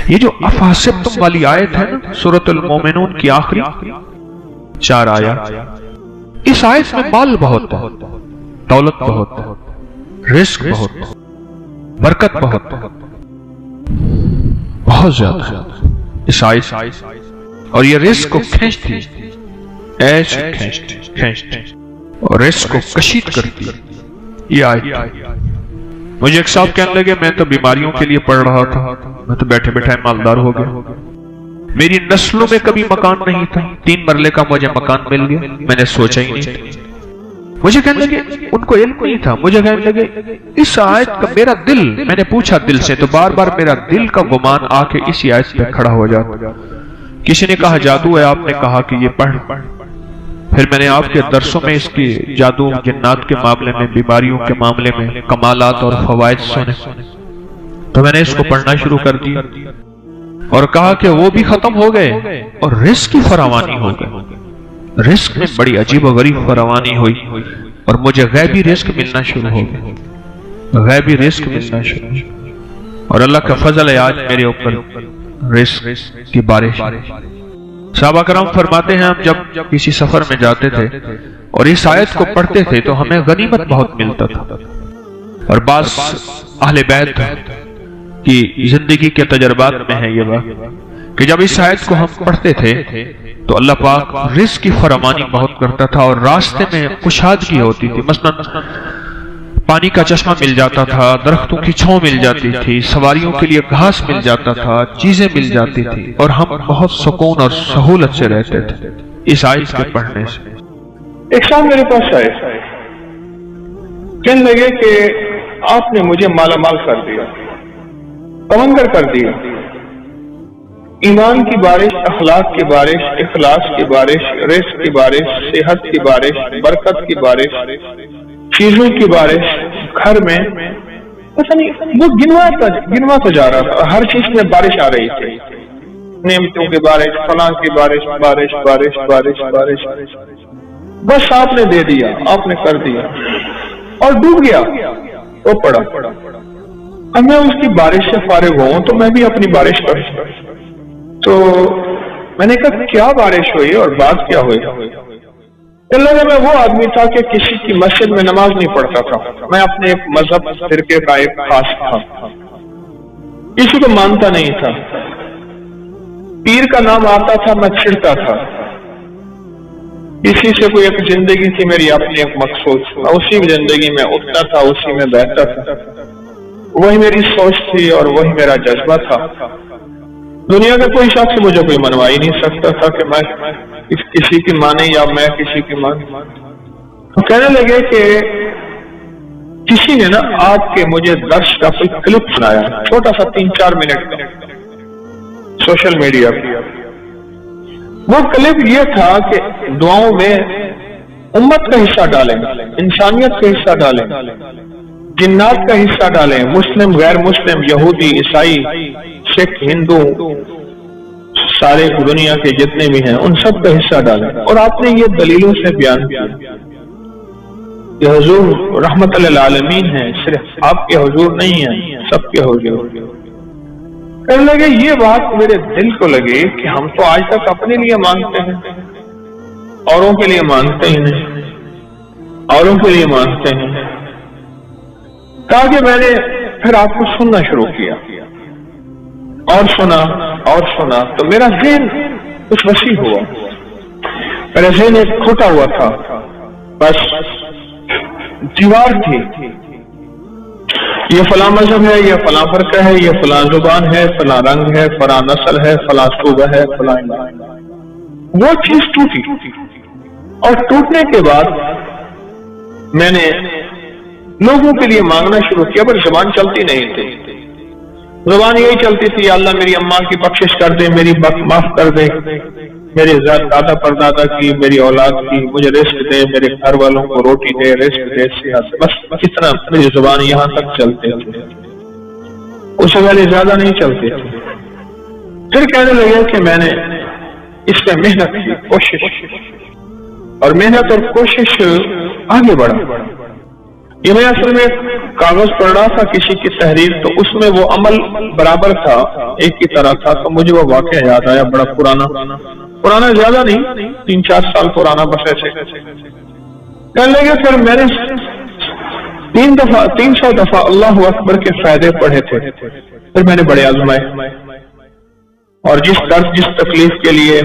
یہ جو افحسبتم والی آیت ہے نا سورۃ المومنون کی آخری 4 آیات، اس آیت میں مال بہت ہے، دولت بہت ہے، رزق بہت ہے، برکت بہت ہے، بہت زیادہ اس آیت، اور یہ رزق کو کھینچتی، ایسے کھینچتی اور رزق کو کشید کرتی یہ آیت۔ مجھے ایک صاحب کہنے لگے میں تو بیماریوں کے لیے پڑھ رہا تھا، میں تو بیٹھے بیٹھے مالدار ہو گیا، میری نسلوں میں کبھی مکان نہیں تھا، 3 مرلے کا مجھے مکان مل گیا، میں نے سوچا ہی نہیں۔ مجھے کہنے لگے ان کو علم نہیں تھا، مجھے کہنے لگے اس آیت کا میرا دل، میں نے پوچھا دل سے تو بار بار میرا دل کا گمان آ کے اسی آیت پہ کھڑا ہو جاتا۔ کسی نے کہا جادو ہے، آپ نے کہا کہ یہ پڑھ، پھر میں نے آپ کے درسوں میں اس کی جادو جنات کے معاملے میں، بیماریوں کے معاملے میں کمالات اور فوائد سنے، تو میں نے اس کو پڑھنا شروع کر دیا اور کہا کہ وہ بھی ختم ہو گئے اور رزق کی فراوانی ہو گئی، رزق میں بڑی عجیب و غریب فراوانی ہوئی اور مجھے غیبی رزق ملنا شروع ہو گیا، غیبی رزق ملنا شروع ہو گیا، اور اللہ کا فضل ہے آج میرے اوپر رزق کی بارش۔ صحابہ کرام فرماتے ہیں ہم جب کسی سفر میں جاتے تھے اور اس آیت کو پڑھتے تھے تو ہمیں غنیمت بہت ملتا تھا، اور بعض اہل بیت کی زندگی کے تجربات میں ہے یہ بات کہ جب اس آیت کو ہم پڑھتے تھے تو اللہ پاک رزق کی فراوانی بہت کرتا تھا اور راستے میں کشادگی ہوتی تھی، مثلا پانی کا چشمہ مل جاتا تھا، درختوں کی چھاؤں مل جاتی تھی، سواریوں کے لیے گھاس مل جاتا تھا، چیزیں مل جاتی تھی، اور ہم بہت سکون اور سہولت سے رہتے تھے اس آیت کے پڑھنے سے۔ ایک شام میرے پاس آئے، کہنے لگے کہ آپ نے مجھے مالا مال کر دیا، تمنگر کر دیا، ایمان کی بارش، اخلاق کی بارش، اخلاص کی بارش، رزق کی بارش، صحت کی بارش، برکت کی بارش، چیزوں کی بارش، گھر میں پتہ نہیں وہ گنواتا جا رہا تھا، ہر چیز میں بارش آ رہی تھی، نعمتوں کی بارش، فلاں کی بارش، بارش بارش بارش بارش، بس آپ نے دے دیا، آپ نے کر دیا اور ڈوب گیا، وہ پڑا۔ اب میں اس کی بارش سے فارغ ہوں تو میں بھی اپنی بارش کروں، تو میں نے کہا کیا بارش ہوئی اور بات کیا ہوئی؟ اللہ میں وہ آدمی تھا کہ کسی کی مسجد میں نماز نہیں پڑھتا تھا، میں اپنے ایک مذہب فرقے کا ایک خاص تھا، کسی کو مانتا نہیں تھا، پیر کا نام آتا تھا میں چھڑتا تھا، کسی سے کوئی ایک زندگی تھی میری اپنی ایک مقصود، میں اسی زندگی میں اٹھتا تھا، اسی میں بیٹھتا تھا، وہی میری سوچ تھی اور وہی میرا جذبہ تھا۔ دنیا کا کوئی شخص مجھے کوئی منوا ہی نہیں سکتا تھا کہ میں کسی کی مانے یا میں کسی کی مانے۔ تو کہنے لگے کہ کسی نے نا آپ کے مجھے درس کا کوئی کلپ سنایا، چھوٹا سا 3-4 منٹ کا، سوشل میڈیا پہ۔ وہ کلپ یہ تھا کہ دعاؤں میں امت کا حصہ ڈالیں، انسانیت کا حصہ ڈالیں، جنات کا حصہ ڈالیں، مسلم غیر مسلم، یہودی عیسائی سکھ ہندو سارے دنیا کے جتنے بھی ہیں ان سب کا حصہ ڈالیں، اور آپ نے یہ دلیلوں سے بیان کیا کہ حضور رحمت للعالمین ہیں، صرف آپ کے حضور نہیں ہیں، سب کے حضور۔ کہنے لگے یہ بات میرے دل کو لگی کہ ہم تو آج تک اپنے لیے مانگتے ہیں، اوروں کے لیے مانگتے ہی نہیں، اوروں کے لیے مانگتے ہیں۔ کہا کہ میں نے پھر آپ کو سننا شروع کیا اور سنا تو میرا ذہن کچھ وسیع ہوا، میرا ذہن ایک کھوٹا ہوا تھا، بس دیوار تھی، یہ فلاں مذہب ہے، یہ فلاں فرقہ ہے، یہ فلاں زبان ہے، فلاں رنگ ہے، فلاں نسل ہے، فلاں صوبہ ہے، فلاں۔ وہ چیز ٹوٹی، اور ٹوٹنے کے بعد میں نے لوگوں کے لیے مانگنا شروع کیا، پر زبان چلتی نہیں تھی، زبان یہی چلتی تھی اللہ میری اماں کی بخشش کر دے، میری بخت معاف کر دے، میرے دادا پردادا کی، میری اولاد کی، مجھے رزق دے، میرے گھر والوں کو روٹی دے، رزق دے، صحت، بس اتنا میری زبان یہاں تک چلتے تھے، اس سے پہلے زیادہ نہیں چلتے تھے۔ پھر کہنے لگے کہ میں نے اس میں محنت کی، کوشش، اور محنت اور کوشش آگے بڑھا، یہ میں اصل میں کاغذ پڑھ رہا تھا کسی کی تحریر، تو اس میں وہ عمل برابر تھا، ایک کی طرح تھا، تو مجھے وہ واقعہ یاد آیا، بڑا پرانا زیادہ نہیں، 3-4 سال پرانا بس ایسے کہنے لگے۔ پھر میں نے 300 دفعہ اللہ اکبر کے فائدے پڑھے تھے، پھر میں نے بڑے آزمائے، اور جس درد جس تکلیف کے لیے،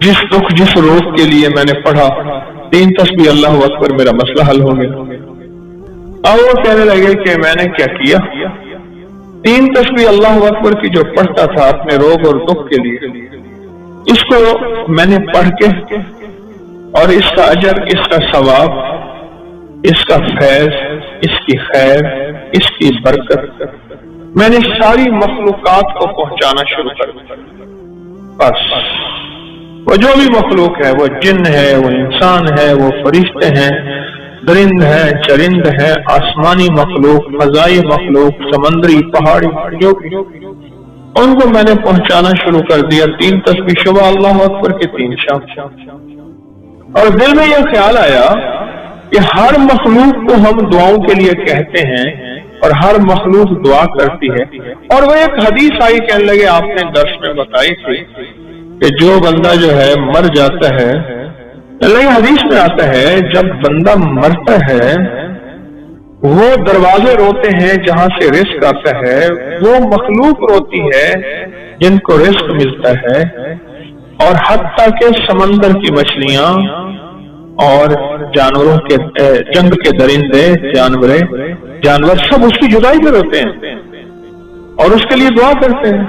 جس دکھ جس روز کے لیے میں نے پڑھا، 3 تسبیح اللہ اکبر، میرا مسئلہ حل ہو گیا۔ اب وہ کہنے لگے کہ میں نے کیا کیا، 3 تسبیح اللہ اکبر کی جو پڑھتا تھا اپنے روگ اور دکھ کے لیے، اس کو میں نے پڑھ کے، اور اس کا اجر، اس کا ثواب، اس کا فیض، اس کی خیر، اس کی برکت میں نے ساری مخلوقات کو پہنچانا شروع کر دیا۔ بس وہ جو بھی مخلوق ہے، وہ جن ہے، وہ انسان ہے، وہ فرشتے ہیں، درند ہے، چرند ہے، آسمانی مخلوق، فضائی مخلوق، سمندری، پہاڑی، جو ان کو میں نے پہنچانا شروع کر دیا۔ 3 تسبیح صبح اللہ اکبر کے 3 شام، اور دل میں یہ خیال آیا کہ ہر مخلوق کو ہم دعاؤں کے لیے کہتے ہیں اور ہر مخلوق دعا کرتی ہے، اور وہ ایک حدیث آئی، کہنے لگے آپ نے درس میں بتائی تھی کہ جو بندہ جو ہے مر جاتا ہے، اللہ حدیث میں آتا ہے جب بندہ مرتا ہے وہ دروازے روتے ہیں جہاں سے رزق آتا ہے، وہ مخلوق روتی ہے جن کو رزق ملتا ہے، اور حتیٰ کہ سمندر کی مچھلیاں اور جانوروں کے جنگ کے درندے، جانور سب اس کی جدائی میں روتے ہیں اور اس کے لیے دعا کرتے ہیں۔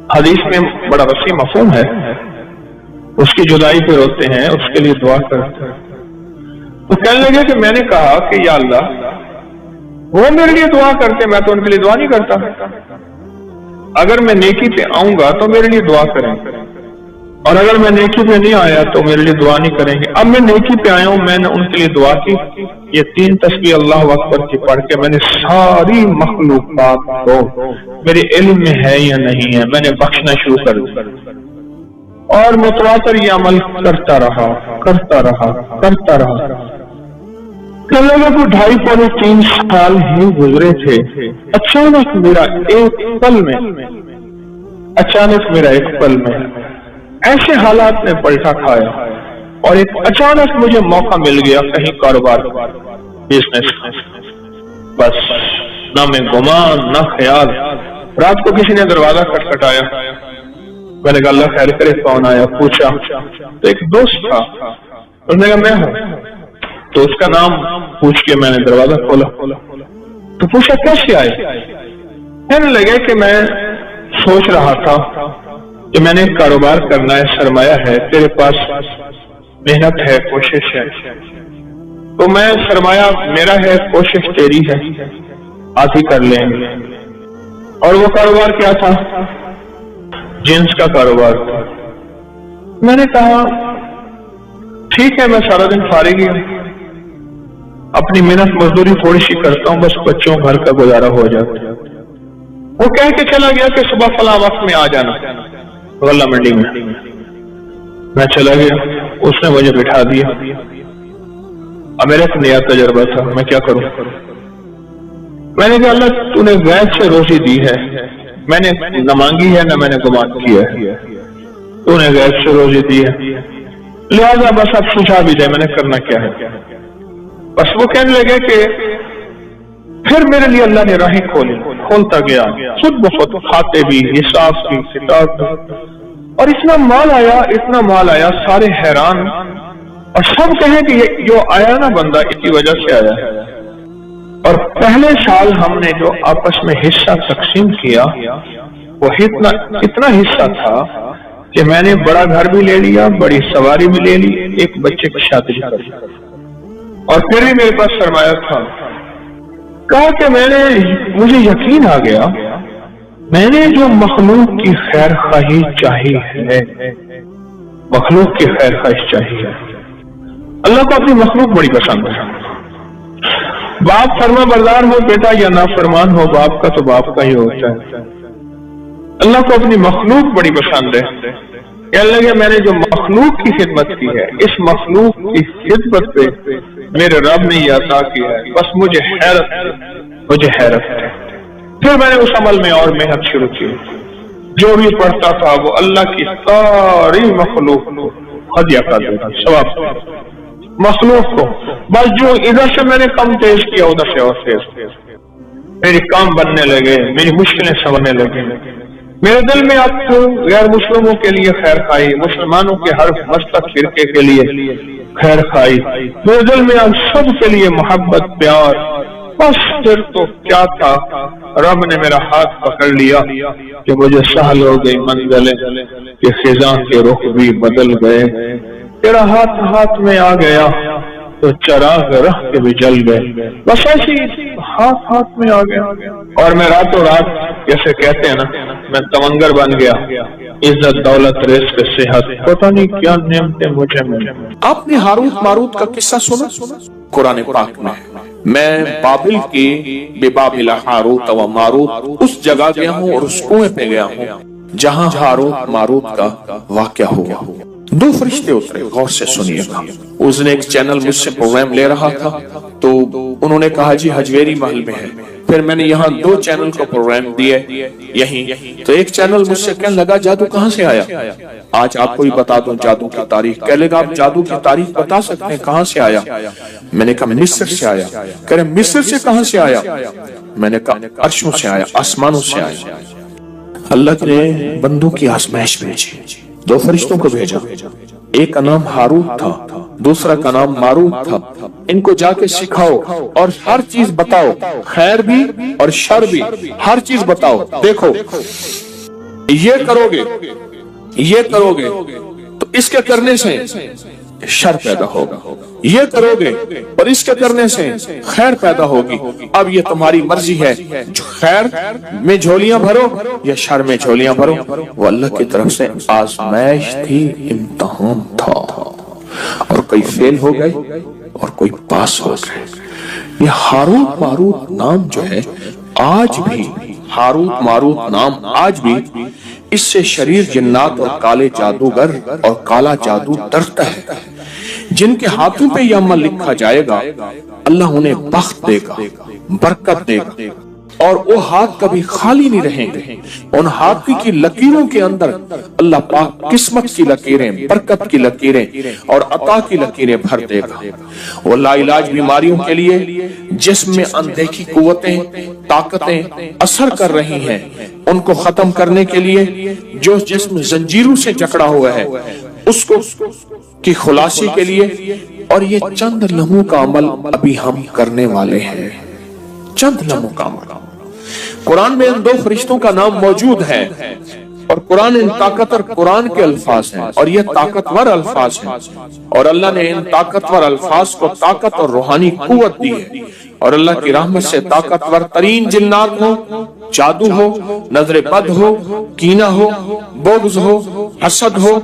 حدیث میں بڑا وسیع مفہوم ہے، اس کی جدائی پہ روتے ہیں، اس کے لیے دعا کرتے ہیں۔ تو کہنے لگے کہ میں نے کہا کہ یا اللہ، وہ میرے لیے دعا کرتے، میں تو ان کے لیے دعا نہیں کرتا، اگر میں نیکی پہ آؤں گا تو میرے لیے دعا کریں گے، اور اگر میں نیکی پہ نہیں آیا تو میرے لیے دعا نہیں کریں گے۔ اب میں نیکی پہ آیا ہوں، میں نے ان کے لیے دعا کی، یہ 3 تسبیح اللہ اکبر کی پڑھ کے میں نے ساری مخلوقات کو، میرے علم میں ہے یا نہیں ہے، میں نے بخشنا شروع کر دیا، اور متواتر یہ عمل کرتا رہا۔ کہنے لگا کہ 2.5-3 سال ہی گزرے تھے، اچانک میرا ایک پل میں ایسے حالات میں پلٹا کھایا، اور ایک اچانک مجھے موقع مل گیا کہیں کاروبار، بزنس، بس نہ میں گمان نہ خیال۔ رات کو کسی نے دروازہ کھٹکھٹایا، میں نے کہا اللہ خیر کرے، کون آیا؟ پوچھا تو ایک دوست تھا، اس نے کہا میں ہوں، تو اس کا نام پوچھ کے میں نے دروازہ کھولا، تو پوچھا کیسے آئے؟ کہنے لگے کہ میں سوچ رہا تھا کہ میں نے کاروبار کرنا ہے، سرمایہ ہے، تیرے پاس محنت ہے، کوشش ہے، تو میں سرمایہ میرا ہے، کوشش تیری ہے، آتی کر لیں گے۔ اور وہ کاروبار کیا تھا؟ جنس کا کاروبار تھا۔ میں نے کہا ٹھیک ہے، میں سارا دن فارغ ہی ہوں، اپنی محنت مزدوری تھوڑی سی کرتا ہوں، بس بچوں گھر کا گزارا ہو جاتا۔ وہ کہہ کے چلا گیا کہ صبح فلاں وقت میں آ جانا غلہ منڈی میں۔ میں چلا گیا، اس نے مجھے بٹھا دیا۔ اب میرا ایک نیا تجربہ تھا، میں کیا کروں؟ میں نے کہا اللہ تو نے غیب سے روزی دی ہے، میں نے نہ مانگی ہے نہ میں نے گمان کیا ہے، تو نے غیب سے روزی دی ہے، لہذا بس اب سجھا بھی دے، میں نے کرنا کیا ہے؟ بس وہ کہنے لگے کہ پھر میرے لیے اللہ نے راہیں کھولتا گیا، خود بخود کھاتے بھی، حساب بھی، کتاب بھی، اور اتنا مال آیا، سارے حیران، اور سب کہیں کہ یہ جو آیا نا بندہ اس کی وجہ سے آیا ہے۔ اور پہلے سال ہم نے جو آپس میں حصہ تقسیم کیا وہ اتنا حصہ تھا کہ میں نے بڑا گھر بھی لے لیا، بڑی سواری بھی لے لی، ایک بچے کی شادی بھی کر لی، اور پھر بھی میرے پاس سرمایہ تھا۔ کہا کہ مجھے یقین آ گیا، میں نے جو مخلوق کی خیر خواہی چاہی ہے، مخلوق کی خیر خواہش چاہی ہے، اللہ کو اپنی مخلوق بڑی پسند ہے۔ باپ فرما بردار ہو بیٹا یا نافرمان ہو باپ کا، تو باپ کا ہی ہوتا ہے۔ اللہ کو اپنی مخلوق بڑی پسند ہے۔ کہنے لگے میں نے جو مخلوق کی خدمت کی ہے، اس مخلوق کی خدمت پہ میرے رب نے یہ عطا کیا ہے، بس مجھے حیرت ہے۔ پھر میں نے اس عمل میں اور محنت شروع کی، جو بھی پڑھتا تھا وہ اللہ کی ساری مخلوق کو ہدیہ کر دیتا، ثواب مخلوق کو، بس جو ادھر سے میں نے کم تیز کیا ادھر سے اور تیز، میری کام بننے لگے، میری مشکلیں سننے لگے، میرے دل میں اب غیر مسلموں کے لیے خیر خواہی، مسلمانوں کے ہر مذہب فرقے کے لیے خیر خواہی، میرے دل میں اب سب کے لیے محبت پیار، بس پھر تو کیا تھا، رب نے میرا ہاتھ پکڑ لیا کہ مجھے سہل ہو گئی منزلیں کہ خزاں کے رخ بھی بدل گئے، تیرا ہاتھ میں آ گیا تو چراغ رہ کے بھی جل گئے، بس ایسی ہاتھ میں آ گیا، اور میں راتوں رات جیسے کہتے ہیں نا، میں تمنگر بن گیا، عزت دولت رزق صحت پتہ نہیں کیا نعمتیں مجھے ملی۔ آپ نے ہاروت ماروت کا قصہ سنا؟ قرآن پاک میں بابل کی ببابل ہاروت و ماروت اس جگہ گیا ہوں اور اس کنویں پہ گیا ہوں جہاں ہاروت ماروت کا واقعہ ہوا۔ دو فرشتے اترے، غور سے سنیے گا۔ اس نے ایک چینل مجھ سے پروگرام لے رہا تھا تو انہوں نے کہا جی حجویری محل میں ہے، پھر میں نے یہاں دو چینل کو پروگرام دیے یہیں، تو ایک چینل مجھ سے کہنے لگا جادو کہاں سے آیا؟ آج آپ کو ہی بتا دوں جادو کی تاریخ۔ کہہ لے گا آپ جادو کی تاریخ بتا سکتے ہیں کہاں سے آیا؟ میں نے کہا مصر سے آیا۔ کہہ رہے مصر سے کہاں سے آیا؟ میں نے کہا عرشوں سے آیا، آسمانوں سے آیا۔ اللہ نے بندوں کی آزمائش بھیجی، دو فرشتوں کو بھیجا، ایک کا نام ہاروت تھا، دوسرا کا نام ماروت تھا۔ ان کو جا کے سکھاؤ اور ہر چیز بتاؤ، خیر بھی اور شر بھی، ہر چیز بتاؤ۔ دیکھو یہ کرو گے تو اس کے کرنے سے شر پیدا ہوگا، یہ کرو گے اور اس کے کرنے سے خیر پیدا ہوگی۔ اب یہ تمہاری مرضی ہے، جو خیر میں جھولیاں بھرو یا شر میں جھولیاں بھرو۔ وہ اللہ کی طرف سے آزمائش تھی، امتحان تھا، اور کوئی فیل ہو گئے اور کوئی پاس ہو گئے۔ یہ ہاروت ماروت نام جو ہے آج بھی، ہاروت ماروت نام آج بھی اس سے شریر جنات اور کالے جادوگر اور کالا جادو ڈرتا ہے۔ جن کے ہاتھوں پہ یہ عمل لکھا جائے گا اللہ انہیں بخت دے گا، برکت دے گا، اور وہ ہاتھ کبھی خالی نہیں رہیں گے۔ ان ہاتھ کی لکیروں کے اندر اللہ پاک قسمت کی لکیریں، برکت کی لکیریں اور عطا کی لکیریں بھر دے گا۔ وہ لا علاج بیماریوں کے لیے جسم میں اندیکھی قوتیں، طاقتیں اثر کر رہی ہیں، ان کو ختم کرنے کے لیے جو جسم زنجیروں سے جکڑا ہوا ہے اس کو کی خلاصی کے لیے، اور یہ چند لمحوں کا عمل ابھی ہم کرنے والے ہیں، چند لمحوں کا عمل۔ قرآن میں ان دو فرشتوں کا نام موجود ہے، اور قرآن ان طاقتور قرآن کے الفاظ ہیں، اور یہ طاقتور الفاظ ہیں، اور اللہ نے ان طاقتور الفاظ کو طاقت اور روحانی قوت دی ہے، اور اللہ کی رحمت سے طاقتور ترین جنات ہو، جادو ہو، نظر بد ہو، کینہ ہو، بغض ہو، حسد ہو،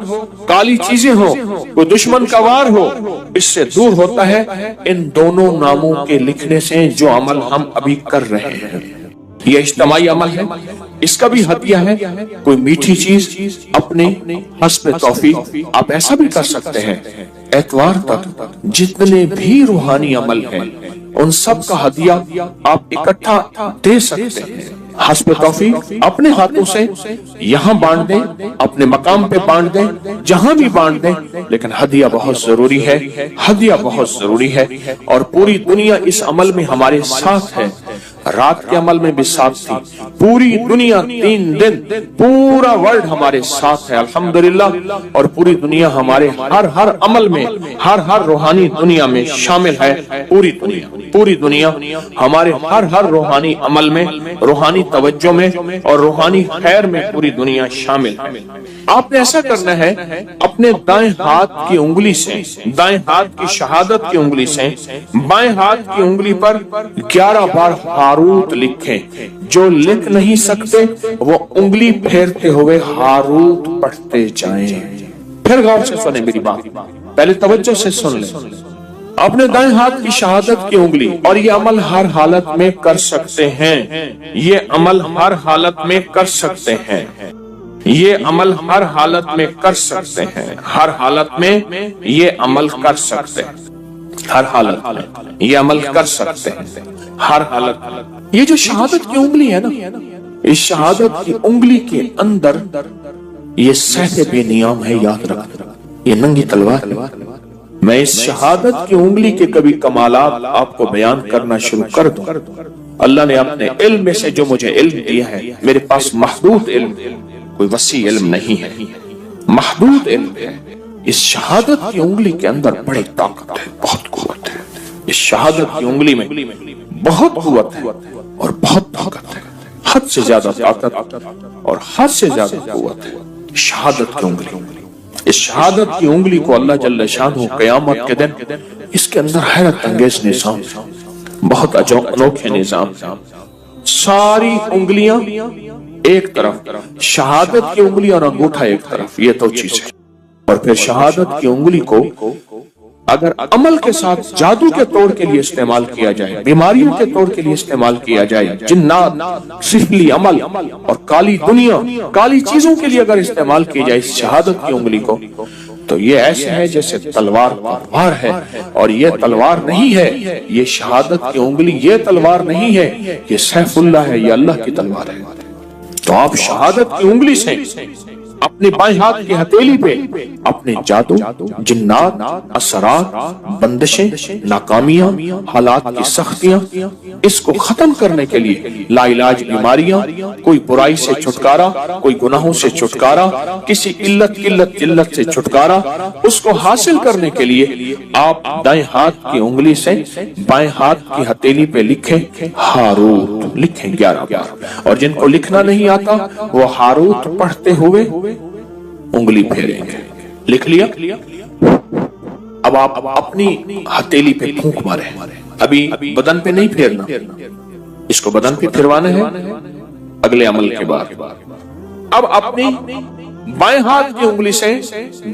کالی چیزیں ہو، کوئی دشمن کا وار ہو، اس سے دور ہوتا ہے ان دونوں ناموں کے لکھنے سے جو عمل ہم ابھی کر رہے ہیں۔ یہ اجتماعی عمل ہے، اس کا بھی ہدیہ ہے، کوئی میٹھی چیز اپنے حسب توفیق آپ ایسا بھی کر سکتے ہیں۔ اتوار تک جتنے بھی روحانی عمل ہیں ان سب کا ہدیہ آپ اکٹھا دے سکتے ہیں، حسب توفیق اپنے ہاتھوں سے یہاں بانٹ دیں، اپنے مقام پہ بانٹ دیں، جہاں بھی بانٹ دیں، لیکن ہدیہ بہت ضروری ہے، ہدیہ بہت ضروری ہے۔ اور پوری دنیا اس عمل میں ہمارے ساتھ ہے، رات کے عمل میں بھی ساتھ تھی، پوری دنیا 3 دن پورا ورلڈ ہمارے ساتھ ہے الحمدللہ، اور پوری دنیا ہمارے ہر عمل میں، ہر روحانی دنیا میں شامل ہے۔ پوری دنیا ہمارے ہر روحانی عمل میں، روحانی توجہ میں اور روحانی خیر میں پوری دنیا شامل ہے۔ آپ نے ایسا کرنا ہے، اپنے دائیں ہاتھ کی انگلی سے، دائیں ہاتھ کی شہادت کی انگلی سے بائیں ہاتھ کی انگلی پر 11 بار ہاروت لکھیں۔ جو لکھ نہیں سکتے وہ انگلی پھیرتے ہوئے ہاروت پڑھتے جائیں۔ پھر غور سے سنیں میری بات، پہلے توجہ سے سن لیں۔ اپنے دائیں ہاتھ کی شہادت کی انگلی، اور یہ عمل ہر حالت میں کر سکتے ہیں، یہ عمل ہر حالت میں کر سکتے ہیں، یہ عمل ہر حالت میں کر سکتے ہیں، ہر حالت میں یہ عمل کر سکتے ہیں۔ ہر حالت میں یہ عمل کر سکتے ہیں، ہر حالت۔ یہ جو شہادت کی انگلی ہے نا، اس شہادت کی انگلی کے اندر یہ سیف بے نیام ہے، یاد رکھ، یہ ننگی تلوار ہے۔ میں اس شہادت کی انگلی کے کبھی کمالات آپ کو بیان کرنا شروع کر دوں، اللہ نے اپنے علم میں سے جو مجھے علم دیا ہے، میرے پاس محدود علم، کوئی وسیع علم نہیں ہے، محدود علم ہے۔ اس شہادت کی انگلی کے اندر بڑی طاقت ہے، بہت قوت ہے۔ اس شہادت کی انگلی میں بہت قوت ہے اور بہت طاقت ہے، حد سے زیادہ طاقت اور حد سے زیادہ قوت ہے شہادت کی انگلی۔ اس شہادت کی انگلی کو اللہ جل شانہ قیامت کے دن اس کے اندر حیرت انگیز نظام، بہت انوکھے نظام، ساری انگلیاں ایک طرف، شہادت کی انگلی اور انگوٹھا ایک طرف، یہ تو چیز ہے۔ اور پھر شہادت کی انگلی کو اگر عمل کے ساتھ جادو کے طور کے لیے استعمال کیا جائے، بیماریوں کے طور کے لیے استعمال کیا جائے، جنات، سحری عمل اور کالی دنیا، کالی چیزوں کے لیے اگر استعمال کی جائے اس شہادت کی انگلی کو، تو یہ ایسے ہے جیسے تلوار ہے، اور یہ تلوار نہیں ہے، یہ شہادت کی انگلی یہ تلوار نہیں ہے، یہ سیف اللہ ہے، یہ اللہ کی تلوار ہے۔ تو آپ شہادت کی انگلی سے اپنے بائیں ہاتھ کی ہتھیلی پہ اپنے جادو، جنات، اثرات، بندشیں، ناکامیاں، حالات کی سختیاں، اس کو ختم کرنے کے لیے لا علاج بیماریاں، کوئی برائی سے چھٹکارا، کوئی گناہوں سے چھٹکارا، کسی قلت سے چھٹکارا، اس کو حاصل کرنے کے لیے آپ دائیں ہاتھ کی انگلی سے بائیں ہاتھ کی ہتھیلی پہ لکھیں ہاروت، لکھیں 11 بار، اور جن کو لکھنا نہیں آتا وہ ہاروت پڑھتے ہوئے انگلی پھیریں گے۔ لکھ لیا؟ اب آپ اپنی ہتھیلی پہ پھونک مارے، ابھی بدن پہ نہیں پھیرنا، اس کو بدن پہ پھروانا ہے اگلے عمل کے بعد۔ اب اپنی بائیں ہاتھ کی انگلی سے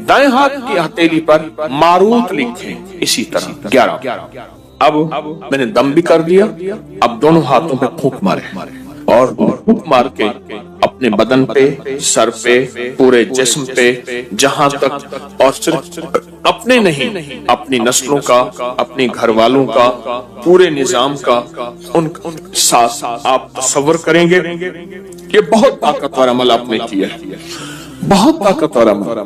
دائیں ہاتھ کی ہتھیلی پر ماروت لکھیں، اسی طرح 11۔ اب میں نے دم بھی کر دیا، اب دونوں ہاتھوں پہ پھونک مارے، اور پھونک مار کے اپنے بدن پہ، سر پہ، پورے جسم پہ، جہاں تک، اور صرف اپنے نہیں، اپنی نسلوں کا، اپنی گھر والوں کا، پورے نظام کا، ان ساتھ آپ تصور کریں گے۔ یہ بہت طاقتور عمل آپ نے کیا، بہت طاقتور عمل۔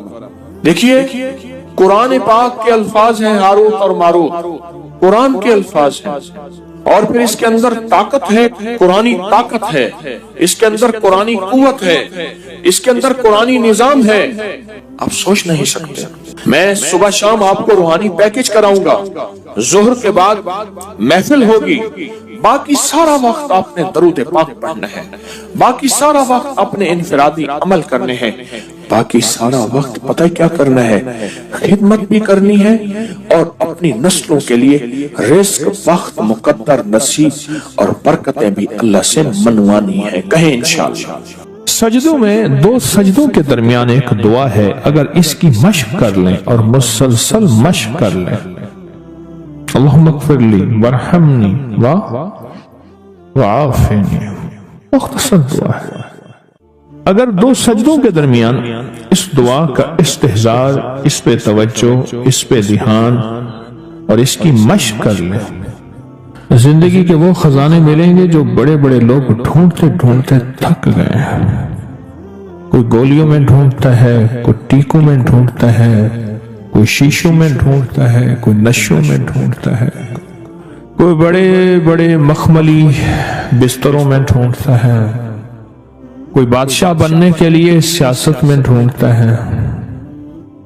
دیکھیے قرآن پاک کے الفاظ ہیں ہاروت اور ماروت، قرآن کے الفاظ ہیں، اور پھر اس کے اندر طاقت ہے، قرآنی طاقت ہے، اس کے اندر قرآنی قوت ہے، اس کے اندر قرآنی نظام ہے، آپ سوچ نہیں سکتے۔ میں صبح شام آپ کو روحانی پیکج کراؤں گا، ظہر کے بعد محفل ہوگی، باقی سارا وقت آپ نے درود پاک پڑھنا ہے، باقی سارا وقت اپنے انفرادی عمل کرنے ہیں، باقی سارا وقت پتہ کیا کرنا ہے، خدمت بھی کرنی ہے، اور اپنی نسلوں کے لیے رزق، وقت، مقدر، نصیب اور برکتیں بھی اللہ سے منوانی ہے۔ کہیں انشاءاللہ۔ سجدوں میں 2 سجدوں کے درمیان ایک دعا ہے، اگر اس کی مشق کر لیں اور مسلسل مشق کر لیں، اللہم اغفر لی ورحمنی وعافنی، مختصر دعا ہے۔ اگر 2 سجدوں کے درمیان اس دعا کا استحضار، اس پہ توجہ، اس پہ دھیان اور اس کی مشق کر لیں، زندگی کے وہ خزانے ملیں گے جو بڑے بڑے لوگ ڈھونڈتے ڈھونڈتے تھک گئے ہیں۔ کوئی گولیوں میں ڈھونڈتا ہے، کوئی ٹیکوں میں ڈھونڈتا ہے، کوئی شیشوں میں ڈھونڈتا ہے، کوئی نشوں میں ڈھونڈتا ہے، کوئی بڑے بڑے مخملی بستروں میں ڈھونڈتا ہے، کوئی بادشاہ بننے کے لیے سیاست میں ڈھونڈتا ہے،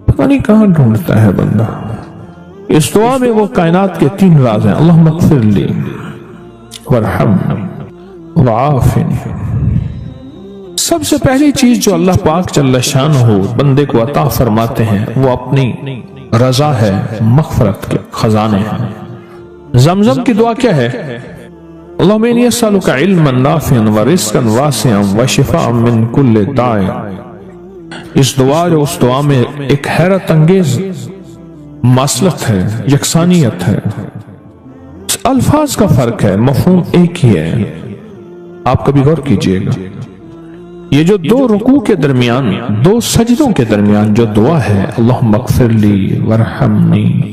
پتہ نہیں کہاں ڈھونڈتا ہے بندہ۔ اس دعا میں وہ کائنات کے 3 راز ہیں، اللہم اغفر لی ورحمنی وعافنی۔ سب سے پہلی چیز جو اللہ پاک جل شانہ بندے کو عطا فرماتے ہیں وہ اپنی رضا ہے، مغفرت کے خزانے ہیں۔ زمزم کی دعا کیا ہے؟ اللہم انی اسألک علما نافعا ورزقا واسعا وشفاء من کل داء۔ اس دعا میں ایک حیرت انگیز ماصلت ہے، یکسانیت ہے، الفاظ کا فرق ہے، مفہوم ایک ہی ہے۔ آپ کبھی غور کیجئے گا، یہ جو 2 رکوع کے درمیان، 2 سجدوں کے درمیان جو دعا ہے، اللہم اغفر لی ورحمنی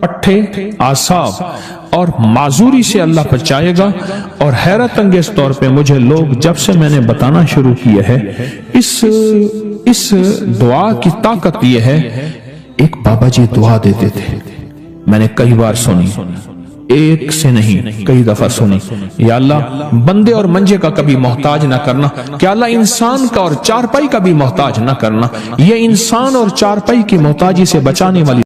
پٹھے، آساب اور معذوری سے اللہ بچائے گا۔ اور حیرت انگیز طور پہ مجھے لوگ جب سے میں نے بتانا شروع کیا ہے اس دعا کی طاقت یہ ہے، ایک بابا جی دعا دیتے تھے، میں نے کئی بار سنی، ایک سے نہیں کئی دفعہ سنی، یا اللہ بندے اور منجے کا کبھی محتاج نہ کرنا، کہ اللہ انسان کا اور چارپائی کا بھی محتاج نہ کرنا، یہ انسان اور چارپائی کی محتاجی سے بچانے والی